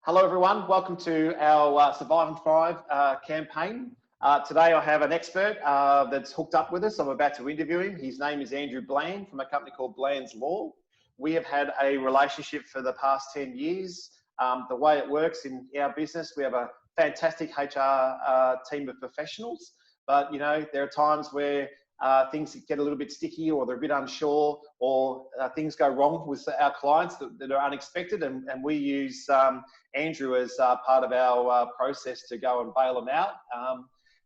Hello everyone, welcome to our Survive and Thrive campaign. Today I have an expert that's hooked up with us. I'm about to interview him. His name is Andrew Bland from a company called Bland's Law. We have had a relationship for the past 10 years. The way it works in our business, we have a fantastic HR team of professionals, but you know, there are times where things get a little bit sticky, or they're a bit unsure, or things go wrong with our clients that are unexpected, and we use Andrew as part of our process to go and bail them out.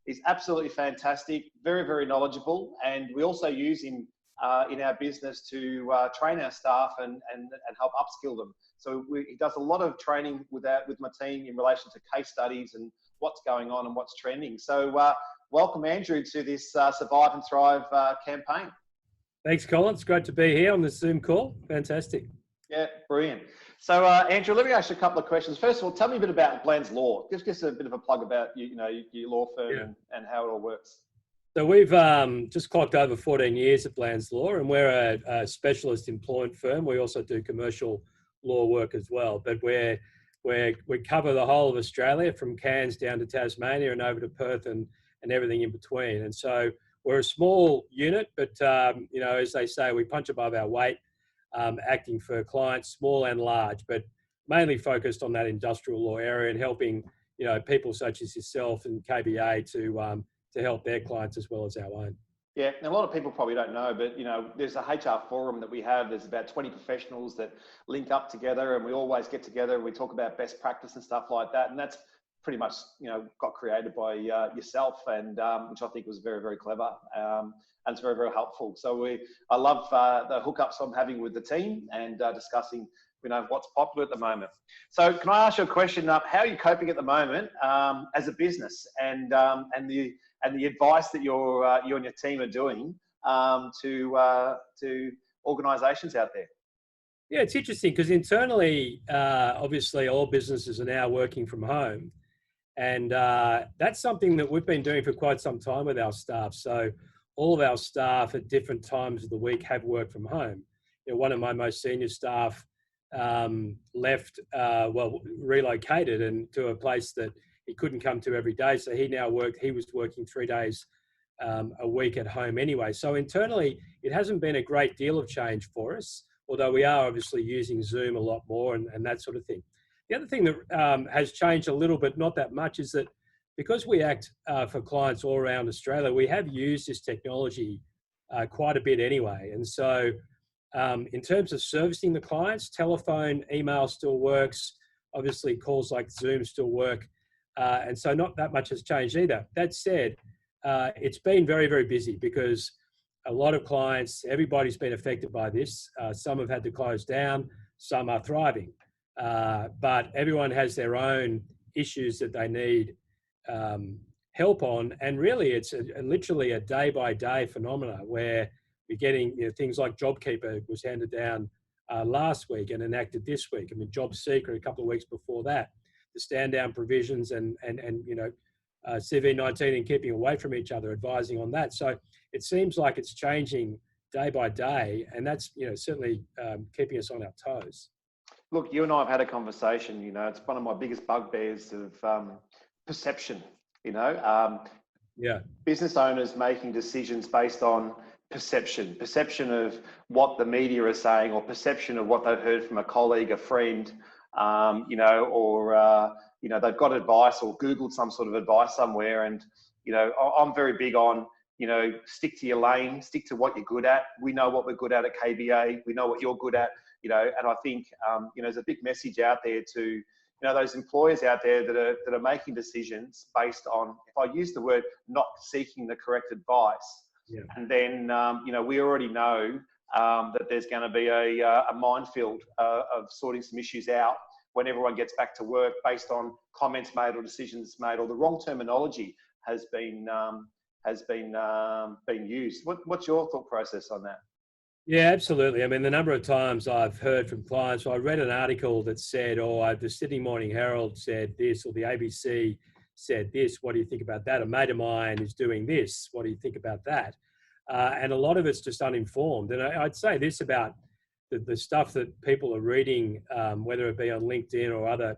He's absolutely fantastic, very, very knowledgeable, and we also use him in our business to train our staff and help upskill them. So he does a lot of training with my team in relation to case studies and what's going on and what's trending. So welcome, Andrew, to this Survive and Thrive campaign. Thanks, Colin. It's great to be here on this Zoom call. Fantastic. Yeah, brilliant. So, Andrew, let me ask you a couple of questions. First of all, tell me a bit about Bland's Law. Give us a bit of a plug about your law firm and how it all works. So we've just clocked over 14 years at Bland's Law, and we're a specialist employment firm. We also do commercial law work as well, but we cover the whole of Australia, from Cairns down to Tasmania and over to Perth and everything in between. And so we're a small unit, but as they say, we punch above our weight, acting for clients small and large, but mainly focused on that industrial law area and helping people such as yourself and KBA to help their clients as well as our own. Yeah, and a lot of people probably don't know, but there's a HR forum that we have. There's about 20 professionals that link up together, and we always get together and we talk about best practice and stuff like that. And that's pretty much got created by yourself, and which I think was very, very clever, and it's very, very helpful. So I love the hookups I'm having with the team and discussing what's popular at the moment. So can I ask you a question? How are you coping at the moment as a business, and the advice that you and your team are doing to organisations out there? Yeah, it's interesting because internally, obviously, all businesses are now working from home. And that's something that we've been doing for quite some time with our staff. So all of our staff at different times of the week have worked from home. One of my most senior staff relocated and to a place that he couldn't come to every day. So he was working 3 days a week at home anyway. So internally, it hasn't been a great deal of change for us, although we are obviously using Zoom a lot more and that sort of thing. The other thing that has changed a little, but not that much, is that because we act for clients all around Australia, we have used this technology quite a bit anyway. And so in terms of servicing the clients, telephone, email still works. Obviously, calls like Zoom still work. And so not that much has changed either. That said, it's been very, very busy because a lot of clients, everybody's been affected by this. Some have had to close down, some are thriving. But everyone has their own issues that they need help on. And really, it's literally a day-by-day phenomena where we're getting things like JobKeeper was handed down last week and enacted this week. I mean, Job Seeker a couple of weeks before that. The stand-down provisions and CV19 and keeping away from each other, advising on that. So it seems like it's changing day by day, and that's certainly keeping us on our toes. Look, you and I have had a conversation. It's one of my biggest bugbears of perception. Business owners making decisions based on perception of what the media is saying, or perception of what they've heard from a colleague, a friend, or they've got advice or Googled some sort of advice somewhere. And I'm very big on stick to your lane, stick to what you're good at. We know what we're good at KBA. We know what you're good at. And I think there's a big message out there to those employers out there that are making decisions based on, if I use the word, not seeking the correct advice. Yeah. And then we already know that there's going to be a minefield of sorting some issues out when everyone gets back to work based on comments made or decisions made, or the wrong terminology has been used. What's your thought process on that? Yeah, absolutely. I mean, the number of times I've heard from clients, I read an article that said, the Sydney Morning Herald said this, or the ABC said this. What do you think about that? A mate of mine is doing this. What do you think about that? And a lot of it's just uninformed. And I'd say this about the stuff that people are reading, whether it be on LinkedIn or other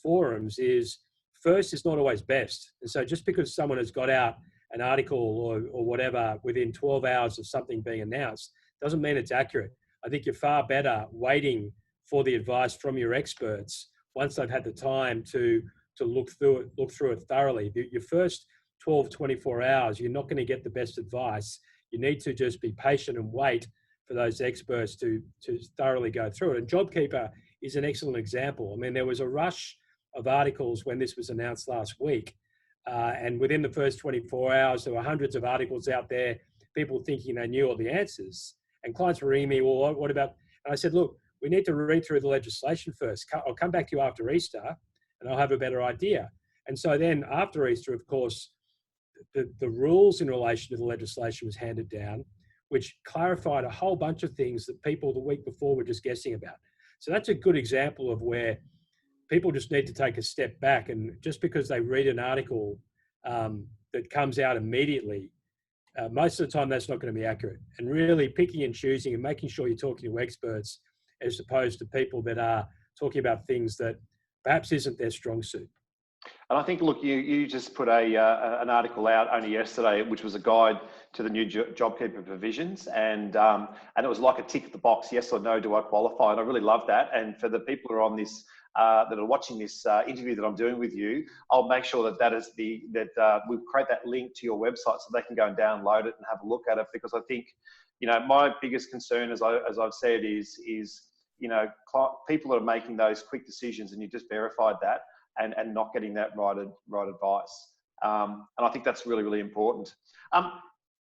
forums is first is not always best. And so just because someone has got out an article or whatever within 12 hours of something being announced doesn't mean it's accurate. I think you're far better waiting for the advice from your experts once they've had the time to look through it thoroughly. Your first 12, 24 hours, you're not going to get the best advice. You need to just be patient and wait for those experts to thoroughly go through it. And JobKeeper is an excellent example. I mean, there was a rush of articles when this was announced last week. And within the first 24 hours, there were hundreds of articles out there, people thinking they knew all the answers. And clients were ringing me, well, what about? And I said, look, we need to read through the legislation first. I'll come back to you after Easter and I'll have a better idea. And so then after Easter, of course, the rules in relation to the legislation was handed down, which clarified a whole bunch of things that people the week before were just guessing about. So that's a good example of where people just need to take a step back, and just because they read an article that comes out immediately, most of the time that's not going to be accurate. And really picking and choosing and making sure you're talking to experts as opposed to people that are talking about things that perhaps isn't their strong suit. And I think, look, you just put an article out only yesterday, which was a guide to the new JobKeeper provisions, and it was like a tick of the box, yes or no, do I qualify? And I really love that. And for the people who are on this, that are watching this interview that I'm doing with you, I'll make sure that we'll create that link to your website so they can go and download it and have a look at it. Because I think, my biggest concern, as I've said, is people are making those quick decisions, and you just verified that. And not getting that right advice. And I think that's really, really important.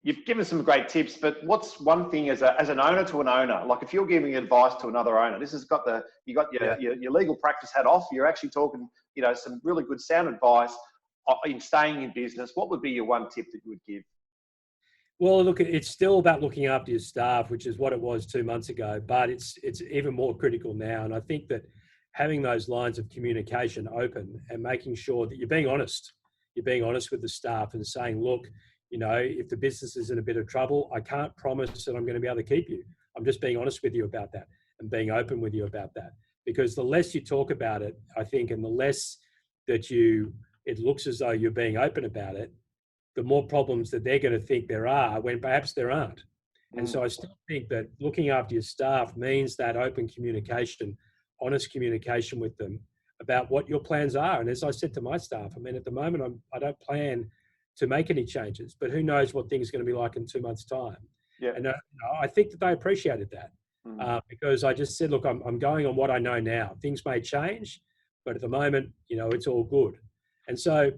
You've given some great tips, but what's one thing as an owner to an owner, like if you're giving advice to another owner, this has got your legal practice hat off, you're actually talking, some really good sound advice in staying in business. What would be your one tip that you would give? Well, look, it's still about looking after your staff, which is what it was 2 months ago, but it's even more critical now. And I think that having those lines of communication open and making sure that you're being honest with the staff and saying, look, if the business is in a bit of trouble, I can't promise that I'm going to be able to keep you. I'm just being honest with you about that and being open with you about that. Because the less you talk about it, I think, and the less that it looks as though you're being open about it, the more problems that they're going to think there are when perhaps there aren't. And so I still think that looking after your staff means that open communication, honest communication with them about what your plans are. And as I said to my staff, I mean, at the moment, I don't plan to make any changes, but who knows what things are going to be like in 2 months' time. Yeah. And I think that they appreciated that because I just said, look, I'm going on what I know now. Things may change, but at the moment, it's all good. And so,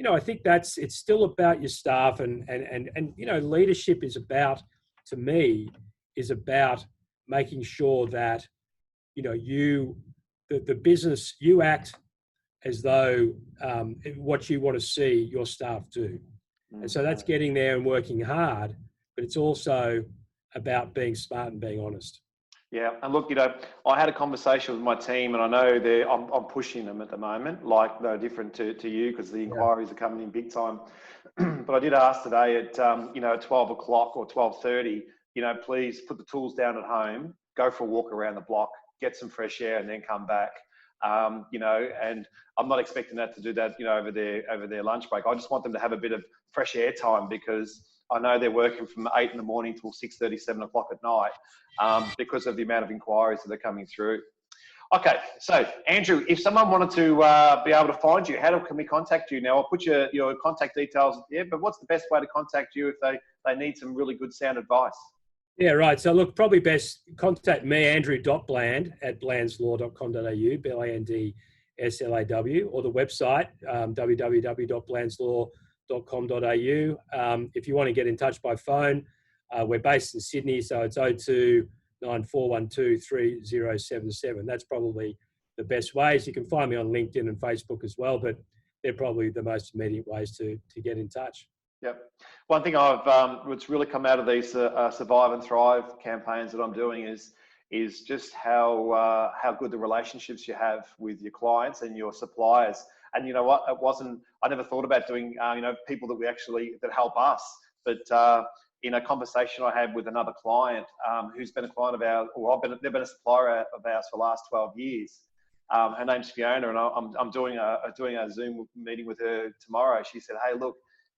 I think it's still about your staff and leadership is about, to me, is about making sure that the business, you act as though what you want to see your staff do. And so that's getting there and working hard, but it's also about being smart and being honest. Yeah, and look, I had a conversation with my team, and I know I'm pushing them at the moment, like no different to you, because the inquiries are coming in big time. But I did ask today at 12 o'clock or 12:30, please put the tools down at home, go for a walk around the block, get some fresh air, and then come back. And I'm not expecting that to do that, over their lunch break. I just want them to have a bit of fresh air time, because I know they're working from 8 in the morning till 6:30, 7 o'clock at night, because of the amount of inquiries that are coming through. Okay, so Andrew, if someone wanted to be able to find you, how can we contact you? Now, I'll put your contact details there, but what's the best way to contact you if they need some really good sound advice? Yeah, right. So look, probably best contact me, Andrew.Bland at blandslaw.com.au, BLANDSLAW, or the website, www.blandslaw.com.au. If you want to get in touch by phone, we're based in Sydney, so it's 02 9412 3077. That's probably the best ways. You can find me on LinkedIn and Facebook as well, but they're probably the most immediate ways to get in touch. Yep. One thing what's really come out of these Survive and Thrive campaigns that I'm doing is just how good the relationships you have with your clients and your suppliers. And you know what? I never thought about doing, people that help us. But in a conversation I had with another client who's been a client of ours, or they've been a supplier of ours for the last 12 years. Her name's Fiona, and I'm doing a Zoom meeting with her tomorrow. She said, "Hey, look,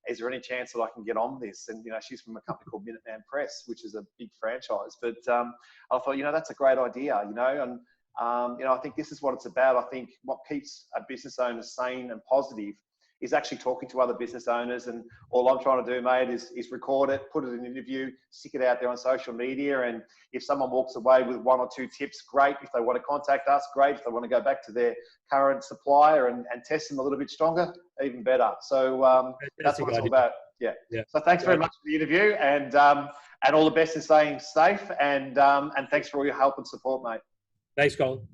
is there any chance that I can get on this?" And she's from a company called Minuteman Press, which is a big franchise. But I thought, that's a great idea, and I think this is what it's about. I think what keeps a business owner sane and positive is actually talking to other business owners. And all I'm trying to do, mate, is record it, put it in an interview, stick it out there on social media. And if someone walks away with 1 or 2 tips, great. If they want to contact us, great. If they want to go back to their current supplier and test them a little bit stronger, even better. So that's what it's all about. Yeah. So thanks very much for the interview, and all the best in staying safe. And thanks for all your help and support, mate. Thanks, Colin.